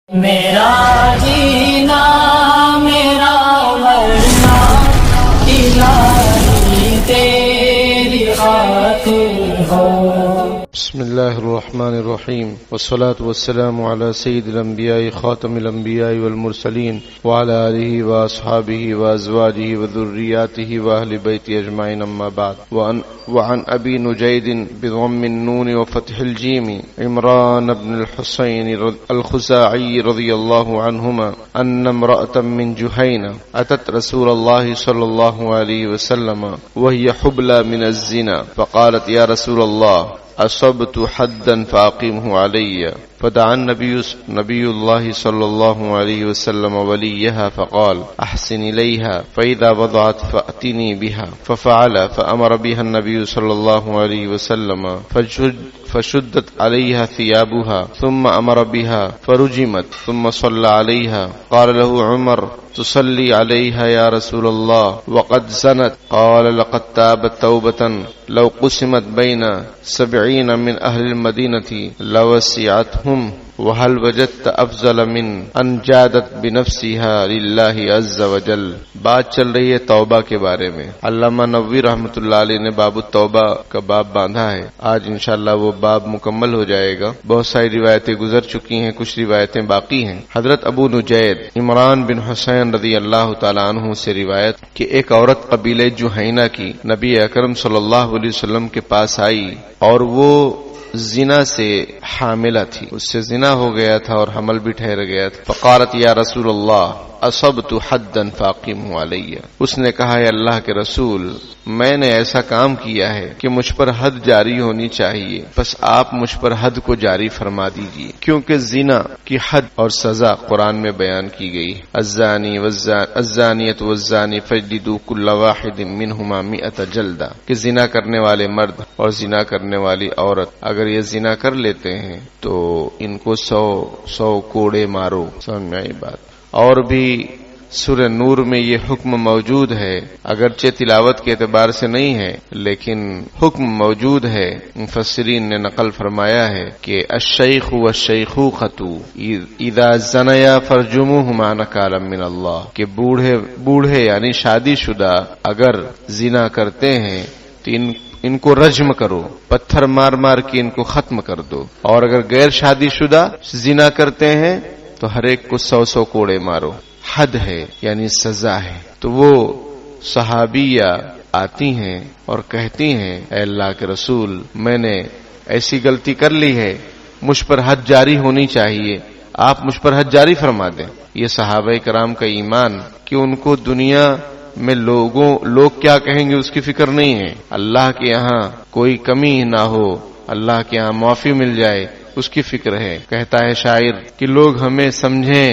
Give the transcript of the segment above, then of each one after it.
میرا جینا میرا مرنا الہی تیری خاطر ہو. بسم الله الرحمن الرحيم والصلاة والسلام على سيد الأنبياء خاتم الأنبياء والمرسلين وعلى آله وأصحابه وأزواجه وذرياته وأهل بيته أجمعين أما بعد. وعن أبي نجيد بضم النون وفتح الجيم عمران بن الحسين الخزاعي رضي الله عنهما أن امرأة من جهينة أتت رسول الله صلى الله عليه وسلم وهي حبلى من الزنا فقالت يا رسول الله أصبت حدا فأقمه علي. فدعا نبي الله صلى الله عليه وسلم وليها فقال أحسن إليها فإذا وضعت فأتني بها. ففعل فأمر بها النبي صلى الله عليه وسلم فشدت عليها ثيابها ثم أمر بها فرجمت ثم صلى عليها. قال له عمر تصلي عليها يا رسول الله وقد زنت؟ قال لقد تابت توبة لو قسمت بين 70 من أهل المدينة لوسعتهم. وهل وجدت افضل من ان جادت بنفسها للہ عز وجل. بات چل رہی ہے توبہ کے بارے میں. علامہ نووی رحمۃ اللہ علیہ نے باب التوبہ کا باب باندھا ہے. آج انشاءاللہ وہ باب مکمل ہو جائے گا. بہت ساری روایتیں گزر چکی ہیں, کچھ روایتیں باقی ہیں. حضرت ابو نجید عمران بن حسین رضی اللہ تعالیٰ عنہ سے روایت کہ ایک عورت قبیلہ جہینہ کی نبی اکرم صلی اللہ علیہ وسلم کے پاس آئی اور وہ زنا سے حاملہ تھی, اس سے زنا ہو گیا تھا اور حمل بھی ٹھہر گیا تھا. فقالت یا رسول اللہ اصبت حدا فاقمه علی. اس نے کہا ہے اللہ کے رسول, میں نے ایسا کام کیا ہے کہ مجھ پر حد جاری ہونی چاہیے, بس آپ مجھ پر حد کو جاری فرما دیجیے. کیونکہ زنا کی حد اور سزا قرآن میں بیان کی گئی. الزانیۃ والزانی فجلدوا کل واحد منہما 100 جلدہ, کہ زنا کرنے والے مرد اور زنا کرنے والی عورت اگر یہ زنا کر لیتے ہیں تو ان کو 100 کوڑے مارو. سمجھ میں آئی بات. اور بھی سورہ نور میں یہ حکم موجود ہے, اگرچہ تلاوت کے اعتبار سے نہیں ہے لیکن حکم موجود ہے. مفسرین نے نقل فرمایا ہے کہ الشیخ والشیخوخۃ اذا زنیا فرجموہما نکالا من اللہ, کہ بوڑھے یعنی شادی شدہ اگر زنا کرتے ہیں تو ان کو رجم کرو, پتھر مار مار کے ان کو ختم کر دو. اور اگر غیر شادی شدہ زنا کرتے ہیں تو ہر ایک کو 100 کوڑے مارو. حد ہے یعنی سزا ہے. تو وہ صحابیہ آتی ہیں اور کہتی ہیں اے اللہ کے رسول, میں نے ایسی غلطی کر لی ہے, مجھ پر حد جاری ہونی چاہیے, آپ مجھ پر حد جاری فرما دیں. یہ صحابہ کرام کا ایمان کہ ان کو دنیا میں لوگ کیا کہیں گے اس کی فکر نہیں ہے, اللہ کے یہاں کوئی کمی نہ ہو, اللہ کے یہاں معافی مل جائے اس کی فکر ہے. کہتا ہے شاعر کہ لوگ ہمیں سمجھیں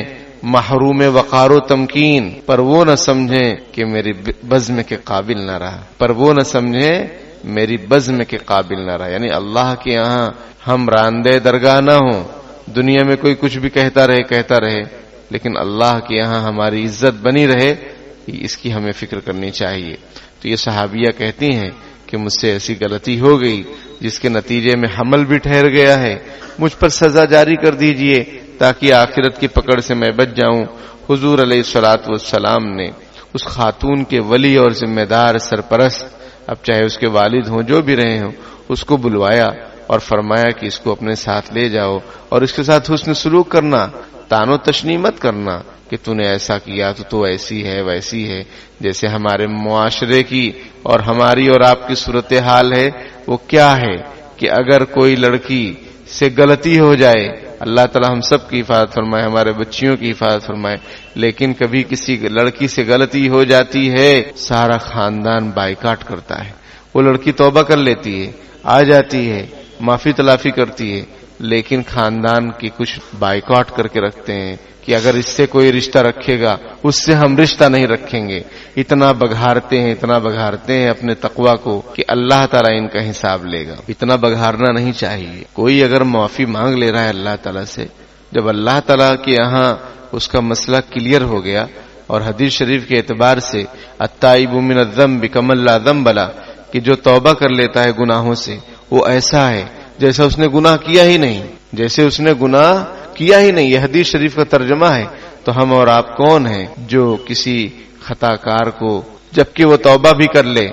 محروم وقار و تمکین, پر وہ نہ سمجھیں کہ میری بزم کے قابل نہ رہا, پر وہ نہ سمجھیں میری بزم کے قابل نہ رہا. یعنی اللہ کے یہاں ہم راندے درگاہ نہ ہوں, دنیا میں کوئی کچھ بھی کہتا رہے, لیکن اللہ کے یہاں ہماری عزت بنی رہے, اس کی ہمیں فکر کرنی چاہیے. تو یہ صحابیہ کہتی ہیں کہ مجھ سے ایسی غلطی ہو گئی جس کے نتیجے میں حمل بھی ٹھہر گیا ہے, مجھ پر سزا جاری کر دیجئے تاکہ آخرت کی پکڑ سے میں بچ جاؤں. حضور علیہ الصلوۃ والسلام نے اس خاتون کے ولی اور ذمہ دار سرپرست, اب چاہے اس کے والد ہوں جو بھی رہے ہوں, اس کو بلوایا اور فرمایا کہ اس کو اپنے ساتھ لے جاؤ اور اس کے ساتھ حسن سلوک کرنا, تان و تشنیع مت کرنا کہ تو نے ایسا کیا تو ایسی ہے ویسی ہے. جیسے ہمارے معاشرے کی اور ہماری اور آپ کی صورتحال ہے, وہ کیا ہے کہ اگر کوئی لڑکی سے غلطی ہو جائے, اللہ تعالیٰ ہم سب کی حفاظت فرمائے, ہمارے بچیوں کی حفاظت فرمائے, لیکن کبھی کسی لڑکی سے غلطی ہو جاتی ہے سارا خاندان بائیکاٹ کرتا ہے. وہ لڑکی توبہ کر لیتی ہے, آ جاتی ہے, معافی تلافی کرتی ہے, لیکن خاندان کی کچھ بائیکاٹ کر کے رکھتے ہیں کہ اگر اس سے کوئی رشتہ رکھے گا اس سے ہم رشتہ نہیں رکھیں گے. اتنا بگھارتے ہیں اپنے تقوی کو کہ اللہ تعالیٰ ان کا حساب لے گا. اتنا بگھارنا نہیں چاہیے. کوئی اگر معافی مانگ لے رہا ہے اللہ تعالیٰ سے, جب اللہ تعالیٰ کے یہاں اس کا مسئلہ کلیئر ہو گیا, اور حدیث شریف کے اعتبار سے التائب من الذنب کمن لا ذنب له, کہ جو توبہ کر لیتا ہے گناہوں سے وہ ایسا ہے جیسا اس نے گناہ کیا ہی نہیں, جیسے اس نے گناہ کیا ہی نہیں. یہ حدیث شریف کا ترجمہ ہے. تو ہم اور آپ کون ہیں جو کسی خطا کار کو جبکہ وہ توبہ بھی کر لے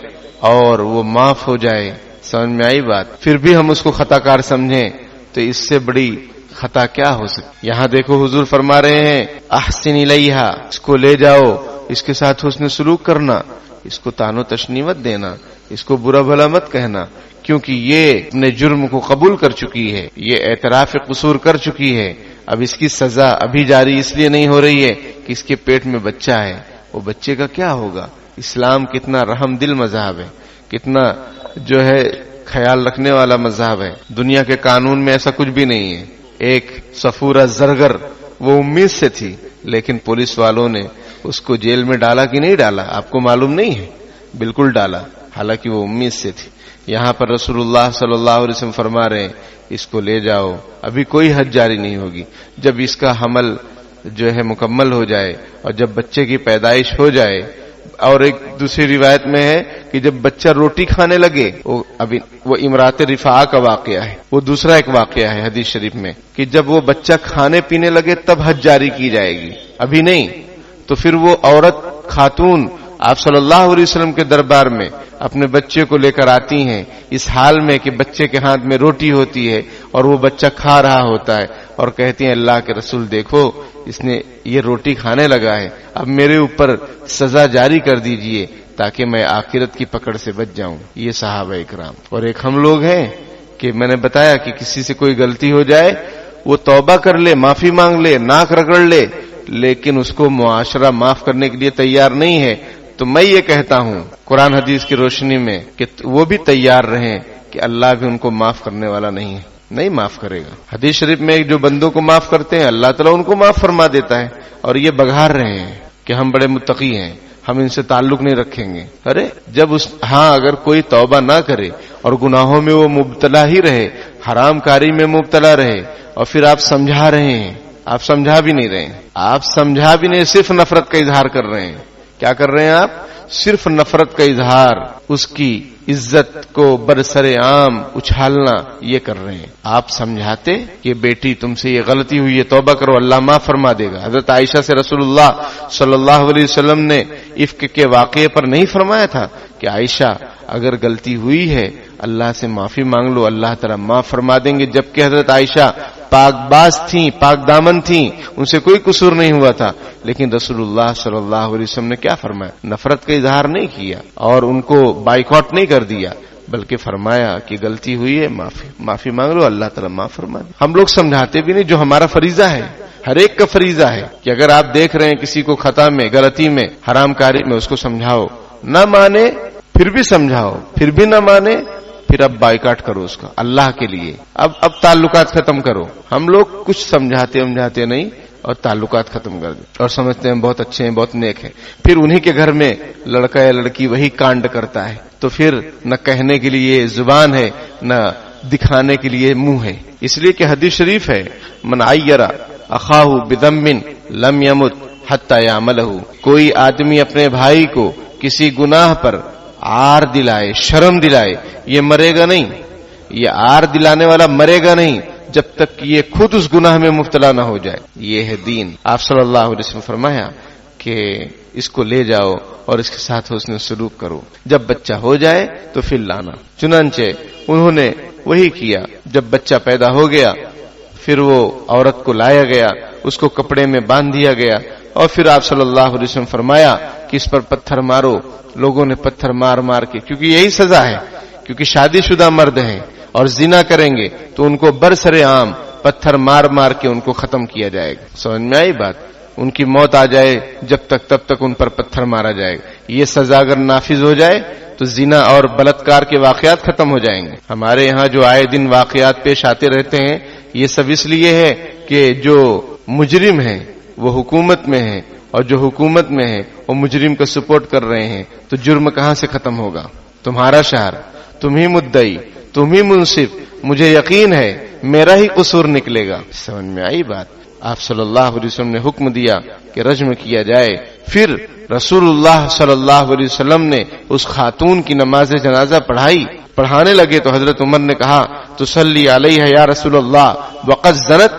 اور وہ معاف ہو جائے, سمجھ میں آئی بات, پھر بھی ہم اس کو خطا کار سمجھیں, تو اس سے بڑی خطا کیا ہو سکتی. یہاں دیکھو حضور فرما رہے ہیں احسن الیہا, اس کو لے جاؤ, اس کے ساتھ حسن سلوک کرنا, اس کو تان و تشنی مت دینا, اس کو برا بھلا مت کہنا, کیونکہ یہ اپنے جرم کو قبول کر چکی ہے, یہ اعتراف قصور کر چکی ہے. اب اس کی سزا ابھی جاری اس لیے نہیں ہو رہی ہے کہ اس کے پیٹ میں بچہ ہے. وہ بچے کا کیا ہوگا. اسلام کتنا رحم دل مذہب ہے, کتنا جو ہے خیال رکھنے والا مذہب ہے. دنیا کے قانون میں ایسا کچھ بھی نہیں ہے. ایک صفورہ زرگر وہ امید سے تھی, لیکن پولیس والوں نے اس کو جیل میں ڈالا کہ نہیں ڈالا آپ کو معلوم نہیں ہے. بالکل ڈالا, حالانکہ وہ امید سے تھی. یہاں پر رسول اللہ صلی اللہ علیہ وسلم فرما رہے ہیں اس کو لے جاؤ, ابھی کوئی حد جاری نہیں ہوگی. جب اس کا حمل جو ہے مکمل ہو جائے اور جب بچے کی پیدائش ہو جائے, اور ایک دوسری روایت میں ہے کہ جب بچہ روٹی کھانے لگے, وہ امرات رفاعہ کا واقعہ ہے, وہ دوسرا ایک واقعہ ہے حدیث شریف میں, کہ جب وہ بچہ کھانے پینے لگے تب حد جاری کی جائے گی, ابھی نہیں. تو پھر وہ عورت خاتون آپ صلی اللہ علیہ وسلم کے دربار میں اپنے بچے کو لے کر آتی ہیں اس حال میں کہ بچے کے ہاتھ میں روٹی ہوتی ہے اور وہ بچہ کھا رہا ہوتا ہے, اور کہتی ہیں اللہ کے رسول دیکھو اس نے یہ روٹی کھانے لگا ہے, اب میرے اوپر سزا جاری کر دیجئے تاکہ میں آخرت کی پکڑ سے بچ جاؤں. یہ صحابہ اکرام. اور ایک ہم لوگ ہیں کہ میں نے بتایا کہ کسی سے کوئی غلطی ہو جائے وہ توبہ کر لے, معافی مانگ لے, ناک رگڑ لے, لیکن اس کو معاشرہ معاف کرنے کے لیے تیار نہیں ہے. تو میں یہ کہتا ہوں قرآن حدیث کی روشنی میں کہ وہ بھی تیار رہیں کہ اللہ بھی ان کو معاف کرنے والا نہیں ہے, نہیں معاف کرے گا. حدیث شریف میں جو بندوں کو معاف کرتے ہیں اللہ تعالیٰ ان کو معاف فرما دیتا ہے, اور یہ بگھار رہے ہیں کہ ہم بڑے متقی ہیں, ہم ان سے تعلق نہیں رکھیں گے. ارے جب اگر کوئی توبہ نہ کرے اور گناہوں میں وہ مبتلا ہی رہے, حرام کاری میں مبتلا رہے, اور پھر آپ سمجھا رہے ہیں, آپ سمجھا بھی نہیں رہے ہیں, آپ سمجھا بھی نہیں, صرف نفرت کا اظہار کر رہے ہیں. کیا کر رہے ہیں آپ؟ صرف نفرت کا اظہار, اس کی عزت کو برسر عام اچھالنا, یہ کر رہے ہیں. آپ سمجھاتے کہ بیٹی تم سے یہ غلطی ہوئی ہے, توبہ کرو, اللہ معاف فرما دے گا. حضرت عائشہ سے رسول اللہ صلی اللہ علیہ وسلم نے افک کے واقعے پر نہیں فرمایا تھا کہ عائشہ اگر غلطی ہوئی ہے اللہ سے معافی مانگ لو, اللہ تعالیٰ معاف فرما دیں گے. جبکہ حضرت عائشہ پاک باز تھیں, پاک دامن تھیں, ان سے کوئی قصور نہیں ہوا تھا, لیکن رسول اللہ صلی اللہ علیہ وسلم نے کیا فرمایا؟ نفرت کا اظہار نہیں کیا اور ان کو بائیکاٹ نہیں کر دیا, بلکہ فرمایا کہ غلطی ہوئی ہے, معافی مانگ لو, اللہ تعالیٰ معاف فرما دے. ہم لوگ سمجھاتے بھی نہیں, جو ہمارا فریضہ ہے, ہر ایک کا فریضہ ہے کہ اگر آپ دیکھ رہے ہیں کسی کو خطا میں, غلطی میں, حرام کاری میں, اس کو سمجھاؤ. نہ مانے پھر بھی سمجھاؤ, پھر بھی نہ مانے پھر اب بائیکاٹ کرو اس کا, اللہ کے لیے. اب تعلقات ختم کرو. ہم لوگ کچھ سمجھاتے نہیں اور تعلقات ختم کر دیں اور سمجھتے ہیں بہت اچھے ہیں, بہت نیک ہیں. پھر انہی کے گھر میں لڑکا یا لڑکی وہی کانڈ کرتا ہے, تو پھر نہ کہنے کے لیے زبان ہے نہ دکھانے کے لیے منہ ہے. اس لیے کہ حدیث شریف ہے من عیر اخاہ بذنب لم یمت حتی یعملہ, کوئی آدمی اپنے بھائی کو کسی گناہ پر عار دلائے, شرم دلائے, یہ مرے گا نہیں. یہ عار دلانے والا مرے گا نہیں جب تک کہ یہ خود اس گناہ میں مبتلا نہ ہو جائے. یہ ہے دین. آپ صلی اللہ علیہ وسلم فرمایا کہ اس کو لے جاؤ اور اس کے ساتھ حسن سلوک کرو, جب بچہ ہو جائے تو پھر لانا. چنانچہ انہوں نے وہی کیا. جب بچہ پیدا ہو گیا پھر وہ عورت کو لایا گیا, اس کو کپڑے میں باندھ دیا گیا, اور پھر آپ صلی اللہ علیہ وسلم فرمایا کہ اس پر پتھر مارو. لوگوں نے پتھر مار کے, کیونکہ یہی سزا ہے, کیونکہ شادی شدہ مرد ہیں اور زنا کریں گے تو ان کو برسر عام پتھر مار کے ان کو ختم کیا جائے گا. سمجھ میں آئی بات؟ ان کی موت آ جائے جب تک تب تک ان پر پتھر مارا جائے گا. یہ سزا اگر نافذ ہو جائے تو زنا اور بلاತ್کار کے واقعات ختم ہو جائیں گے. ہمارے یہاں جو آئے دن واقعات پیش آتے رہتے ہیں یہ سب اس لیے ہے کہ جو مجرم ہیں وہ حکومت میں ہیں, اور جو حکومت میں ہے وہ مجرم کا سپورٹ کر رہے ہیں, تو جرم کہاں سے ختم ہوگا؟ تمہارا شہر, تم ہی مدعی, تم ہی منصف, مجھے یقین ہے میرا ہی قصور نکلے گا. سمجھ میں آئی بات؟ آپ صلی اللہ علیہ وسلم نے حکم دیا کہ رجم کیا جائے. پھر رسول اللہ صلی اللہ علیہ وسلم نے اس خاتون کی نماز جنازہ پڑھانے لگے تو حضرت عمر نے کہا تصلی علیہ یا رسول اللہ وقد زنت,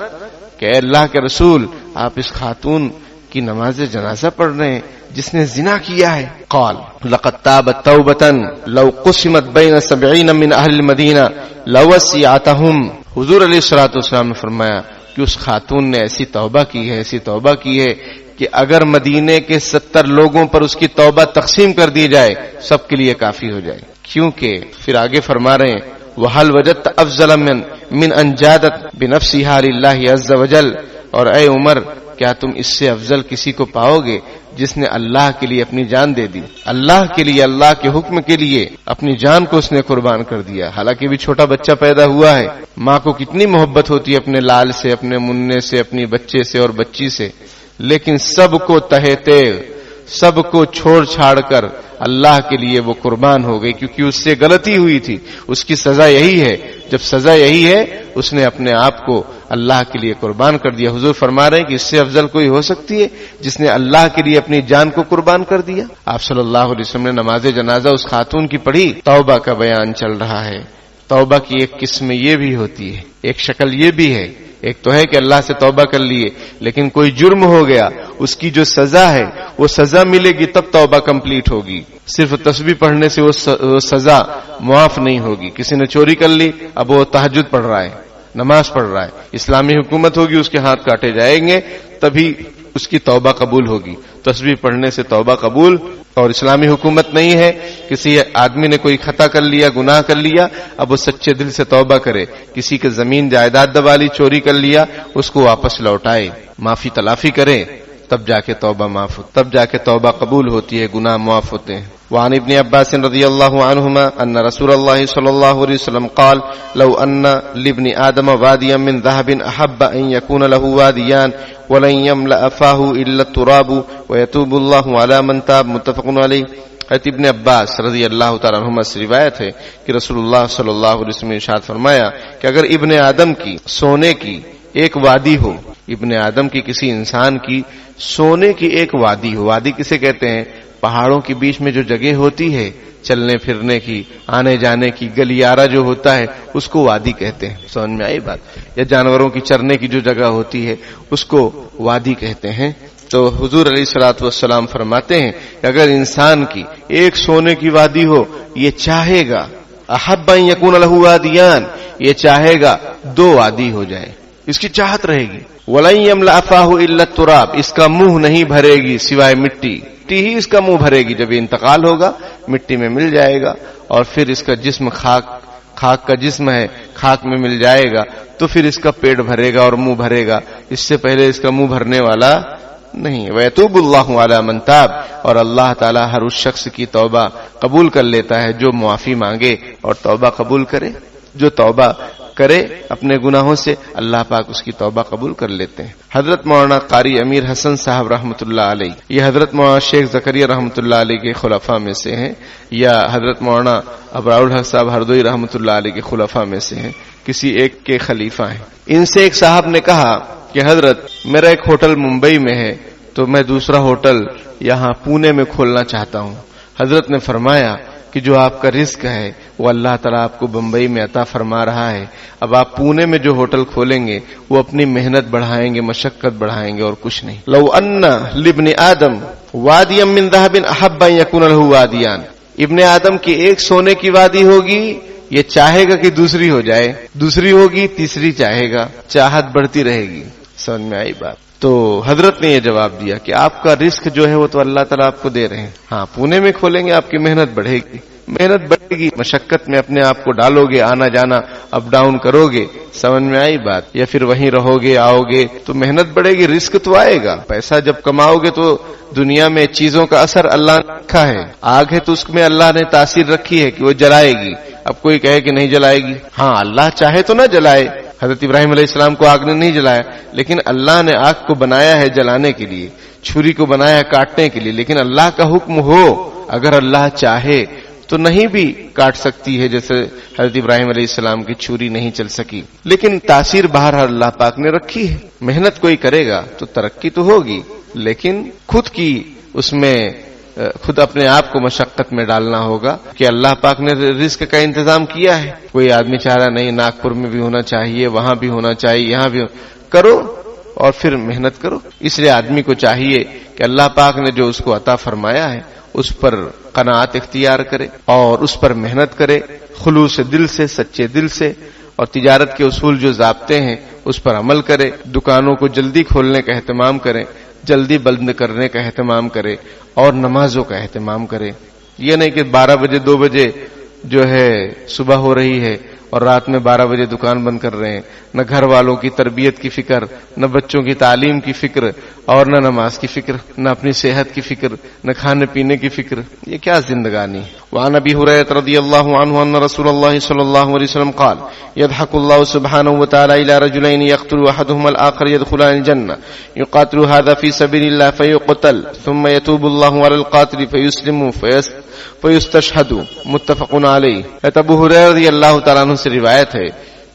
کہ اے اللہ کے رسول آپ اس خاتون کی نماز جنازہ پڑھ رہے ہیں جس نے زنا کیا ہے. قال لقد تابت توبة لو قسمت بین 70 من اہل المدینہ لوسعتهم. حضور علیہ الصلوۃ والسلام نے فرمایا کہ اس خاتون نے ایسی توبہ کی ہے کہ اگر مدینے کے 70 لوگوں پر اس کی توبہ تقسیم کر دی جائے سب کے لیے کافی ہو جائے. کیونکہ پھر آگے فرما رہے ہیں وَهَلْ وَجَدْتَ أَفْضَلَ مِنْ أَنْ جَادَتْ بِنَفْسِهَا لِلَّهِ عَزَّ وَجَلَّ. اور اے عمر کیا تم اس سے افضل کسی کو پاؤ گے جس نے اللہ کے لیے اپنی جان دے دی, اللہ کے لیے, اللہ کے حکم کے لیے اپنی جان کو اس نے قربان کر دیا. حالانکہ بھی چھوٹا بچہ پیدا ہوا ہے, ماں کو کتنی محبت ہوتی ہے اپنے لال سے, اپنے مننے سے, اپنی بچے سے اور بچی سے, لیکن سب کو تہتے, سب کو چھوڑ چھاڑ کر اللہ کے لیے وہ قربان ہو گئی, کیونکہ اس سے غلطی ہوئی تھی. اس کی سزا یہی ہے, جب سزا یہی ہے اس نے اپنے آپ کو اللہ کے لیے قربان کر دیا. حضور فرما رہے ہیں کہ اس سے افضل کوئی ہو سکتی ہے جس نے اللہ کے لیے اپنی جان کو قربان کر دیا. آپ صلی اللہ علیہ وسلم نے نماز جنازہ اس خاتون کی پڑھی. توبہ کا بیان چل رہا ہے. توبہ کی ایک قسم یہ بھی ہوتی ہے, ایک شکل یہ بھی ہے. ایک تو ہے کہ اللہ سے توبہ کر لیے, لیکن کوئی جرم ہو گیا, اس کی جو سزا ہے وہ سزا ملے گی تب توبہ کمپلیٹ ہوگی. صرف تسبیح پڑھنے سے وہ سزا معاف نہیں ہوگی. کسی نے چوری کر لی, اب وہ تہجد پڑھ رہا ہے, نماز پڑھ رہا ہے, اسلامی حکومت ہوگی, اس کے ہاتھ کاٹے جائیں گے, تبھی اس کی توبہ قبول ہوگی. تسبیح پڑھنے سے توبہ قبول, اور اسلامی حکومت نہیں ہے. کسی آدمی نے کوئی خطا کر لیا, گناہ کر لیا, اب وہ سچے دل سے توبہ کرے. کسی کے زمین جائیداد دبا لی, چوری کر لیا, اس کو واپس لوٹائے, معافی تلافی کرے, تب جا کے توبہ معاف, تب جا کے توبہ قبول ہوتی ہے, گناہ معاف ہوتے ہیں. وعن ابن عباس رضی اللہ عنہما ان رسول اللہ صلی اللہ علیہ وسلم قال لو ان لابن آدم وادیا من ذهب احب ان يكون له واديان ولن يملأ فاه الا التراب ويتوب الله على من تاب. متفق علیہ. حضرت ابن عباس رضی اللہ تعالیٰ عنہما سے روایت ہے کہ رسول اللہ صلی اللہ علیہ وسلم نے ارشاد فرمایا کہ اگر ابن آدم کی سونے کی ایک وادی ہو, ابن آدم کی کسی انسان کی سونے کی ایک وادی ہو. وادی کسے کہتے ہیں؟ پہاڑوں کے بیچ میں جو جگہ ہوتی ہے چلنے پھرنے کی, آنے جانے کی, گلیارہ جو ہوتا ہے اس کو وادی کہتے ہیں. سمجھ میں آئی بات؟ یا جانوروں کی چرنے کی جو جگہ ہوتی ہے اس کو وادی کہتے ہیں. تو حضور علیہ الصلوۃ والسلام فرماتے ہیں کہ اگر انسان کی ایک سونے کی وادی ہو, یہ چاہے گا احب ان یکون له وادیان, یہ چاہے گا 2 وادی ہو جائے, اس کی چاہت رہے گی. ولن یملأ فاہ الا التراب, اس کا منہ نہیں بھرے گی سوائے مٹی, مٹی ہی اس کا منہ بھرے گی. جب یہ انتقال ہوگا مٹی میں مل جائے گا, اور پھر اس کا جسم خاک کا جسم ہے, خاک میں مل جائے گا, تو پھر اس کا پیٹ بھرے گا اور منہ بھرے گا. اس سے پہلے اس کا منہ بھرنے والا نہیں. وَيَتُوبُ اللَّهُ عَلَى مَن تَابَ, اور اللہ تعالیٰ ہر اس شخص کی توبہ قبول کر لیتا ہے جو معافی مانگے اور توبہ قبول کرے. جو توبہ کرے اپنے گناہوں سے, اللہ پاک اس کی توبہ قبول کر لیتے ہیں. حضرت مولانا قاری امیر حسن صاحب رحمۃ اللہ علیہ, یہ حضرت مولانا شیخ زکریا رحمۃ اللہ علیہ کے خلفاء میں سے ہیں, یا حضرت مولانا ابرار الحق صاحب ہردوئی رحمۃ اللہ علیہ کے خلفاء میں سے ہیں, کسی ایک کے خلیفہ ہیں. ان سے ایک صاحب نے کہا کہ حضرت میرا ایک ہوٹل ممبئی میں ہے, تو میں دوسرا ہوٹل یہاں پونے میں کھولنا چاہتا ہوں. حضرت نے فرمایا کہ جو آپ کا رزق ہے وہ اللہ تعالیٰ آپ کو بمبئی میں عطا فرما رہا ہے. اب آپ پونے میں جو ہوٹل کھولیں گے وہ اپنی محنت بڑھائیں گے, مشقت بڑھائیں گے, اور کچھ نہیں. لو ان لابن آدم وادیا من ذهب احب ان يكون له وادیان, ابن آدم کی ایک سونے کی وادی ہوگی, یہ چاہے گا کہ دوسری ہو جائے, دوسری ہوگی تیسری چاہے گا, چاہت بڑھتی رہے گی. سمجھ میں آئی بات؟ تو حضرت نے یہ جواب دیا کہ آپ کا رزق جو ہے وہ تو اللہ تعالیٰ آپ کو دے رہے ہیں. ہاں پونے میں کھولیں گے آپ کی محنت بڑھے گی, محنت بڑھے گی, مشقت میں اپنے آپ کو ڈالو گے, آنا جانا اپ ڈاؤن کرو گے. سمجھ میں آئی بات؟ یا پھر وہیں رہو گے, آؤ گے, تو محنت بڑھے گی, رزق تو آئے گا. پیسہ جب کماؤ گے تو دنیا میں چیزوں کا اثر اللہ نے رکھا ہے. آگ ہے تو اس میں اللہ نے تاثیر رکھی ہے کہ وہ جلائے گی. اب کوئی کہے کہ نہیں جلائے گی, ہاں اللہ چاہے تو نہ جلائے. حضرت ابراہیم علیہ السلام کو آگ نے نہیں جلایا, لیکن اللہ نے آگ کو بنایا ہے جلانے کے لیے, چھری کو بنایا ہے کاٹنے کے لیے. لیکن اللہ کا حکم ہو, اگر اللہ چاہے تو نہیں بھی کاٹ سکتی ہے, جیسے حضرت ابراہیم علیہ السلام کی چھری نہیں چل سکی. لیکن تاثیر باہر اللہ پاک نے رکھی ہے. محنت کوئی کرے گا تو ترقی تو ہوگی, لیکن خود کی اس میں خود اپنے آپ کو مشقت میں ڈالنا ہوگا کہ اللہ پاک نے رزق کا انتظام کیا ہے. کوئی آدمی چاہ رہا نہیں ناگپور میں بھی ہونا چاہیے, وہاں بھی ہونا چاہیے, یہاں بھی کرو, اور پھر محنت کرو۔ اس لیے آدمی کو چاہیے کہ اللہ پاک نے جو اس کو عطا فرمایا ہے اس پر قناعت اختیار کرے اور اس پر محنت کرے، خلوص دل سے، سچے دل سے، اور تجارت کے اصول جو ضابطے ہیں اس پر عمل کرے۔ دکانوں کو جلدی کھولنے کا اہتمام کرے، جلدی بند کرنے کا اہتمام کرے، اور نمازوں کا اہتمام کرے۔ یہ نہیں کہ 12 بجے 2 بجے جو ہے صبح ہو رہی ہے اور رات میں 12 بجے دکان بند کر رہے ہیں، نہ گھر والوں کی تربیت کی فکر، نہ بچوں کی تعلیم کی فکر، اور نہ نماز کی فکر، نہ اپنی صحت کی فکر، نہ کھانے پینے کی فکر۔ یہ کیا زندگانی ہے؟ وعن ابی ہریرہ رضی اللہ عنہ ان رسول اللہ صلی اللہ علیہ وسلم قال يضحك الله سبحانه وتعالى الى رجلين يقتل احدهما الاخر يدخلان الجنة يقاتل هذا في سبيل الله فيقتل ثم يتوب الله على القاتل فيسلم فيستشهد متفق علیہ۔ ابو ہریرہ رضی اللہ تعالیٰ عنہ سے روایت ہے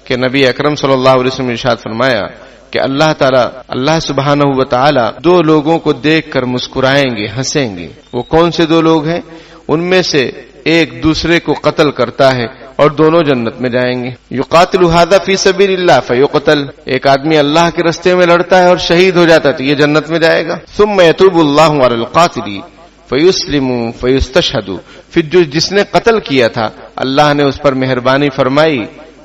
کہ نبی اکرم صلی اللہ علیہ وسلم نے ارشاد فرمایا کہ اللہ سبحانہ و تعالی 2 لوگوں کو دیکھ کر مسکرائیں گے، ہنسیں گے۔ وہ کون سے 2 لوگ ہیں؟ ان میں سے ایک دوسرے کو قتل کرتا ہے اور دونوں جنت میں جائیں گے۔ یقاتل ھذا فی سبیل اللہ فیقتل، ایک آدمی اللہ کے راستے میں لڑتا ہے اور شہید ہو جاتا ہے تو یہ جنت میں جائے گا۔ ثم یتوب اللہ علی القاتل فیسلم فیستشہد، پھر جس نے قتل کیا تھا اللہ نے اس پر مہربانی فرمائی،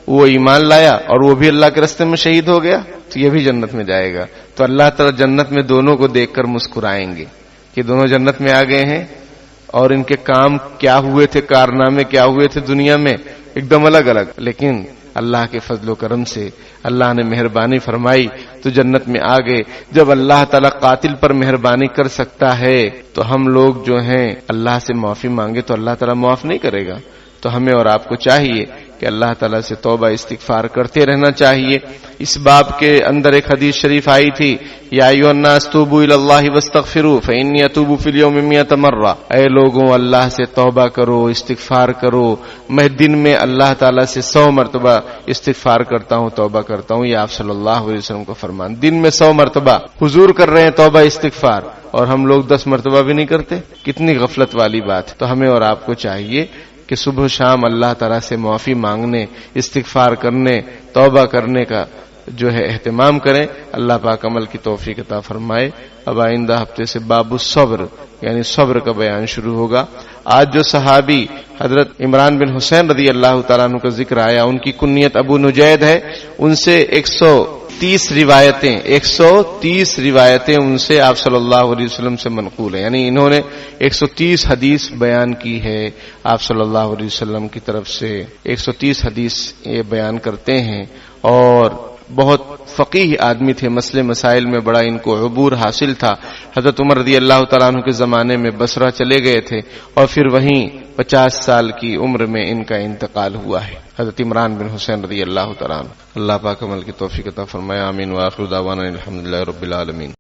وہ ایمان لایا اور وہ بھی اللہ کے راستے میں شہید ہو گیا تو یہ بھی جنت میں جائے گا۔ تو اللہ تعالی جنت میں دونوں کو دیکھ کر مسکرائیں گے کہ دونوں جنت میں آ گئے ہیں، اور ان کے کام کیا ہوئے تھے، کارنامے کیا ہوئے تھے دنیا میں، ایک دم الگ الگ، لیکن اللہ کے فضل و کرم سے اللہ نے مہربانی فرمائی تو جنت میں آ گئے۔ جب اللہ تعالیٰ قاتل پر مہربانی کر سکتا ہے تو ہم لوگ جو ہیں اللہ سے معافی مانگے تو اللہ تعالیٰ معاف نہیں کرے گا؟ تو ہمیں اور آپ کو چاہیے کہ اللہ تعالیٰ سے توبہ استغفار کرتے رہنا چاہیے۔ اس باب کے اندر ایک حدیث شریف آئی تھی، یا ایھا الناس توبوا الی اللہ واستغفروا فانی اتوب فی اليوم 100 مرہ، اے لوگوں اللہ سے توبہ کرو، استغفار کرو، میں دن میں اللہ تعالیٰ سے 100 مرتبہ استغفار کرتا ہوں، توبہ کرتا ہوں۔ یہ آپ صلی اللہ علیہ وسلم کا فرمان، دن میں 100 مرتبہ حضور کر رہے ہیں توبہ استغفار، اور ہم لوگ 10 مرتبہ بھی نہیں کرتے، کتنی غفلت والی بات۔ تو ہمیں اور آپ کو چاہیے کہ صبح و شام اللہ تعالیٰ سے معافی مانگنے، استغفار کرنے، توبہ کرنے کا جو ہے اہتمام کریں۔ اللہ پاک عمل کی توفیق عطا فرمائے۔ اب آئندہ ہفتے سے باب الصبر یعنی صبر کا بیان شروع ہوگا۔ آج جو صحابی حضرت عمران بن حسین رضی اللہ تعالیٰ عنہ کا ذکر آیا، ان کی کنیت ابو نجید ہے، ان سے 130 روایتیں ان سے آپ صلی اللہ علیہ وسلم سے منقول ہیں، یعنی انہوں نے 130 حدیث بیان کی ہے آپ صلی اللہ علیہ وسلم کی طرف سے۔ 130 حدیث یہ بیان کرتے ہیں، اور بہت فقیہ آدمی تھے، مسئلے مسائل میں بڑا ان کو عبور حاصل تھا۔ حضرت عمر رضی اللہ تعالیٰ عنہ کے زمانے میں بصرہ چلے گئے تھے اور پھر وہیں 50 سال کی عمر میں ان کا انتقال ہوا ہے، حضرت عمران بن حسین رضی اللہ تعالیٰ عنہ۔ اللہ پاک عمل کی توفیق عطا فرمائے، آمین۔ وآخر دعوانا الحمدللہ رب العالمین۔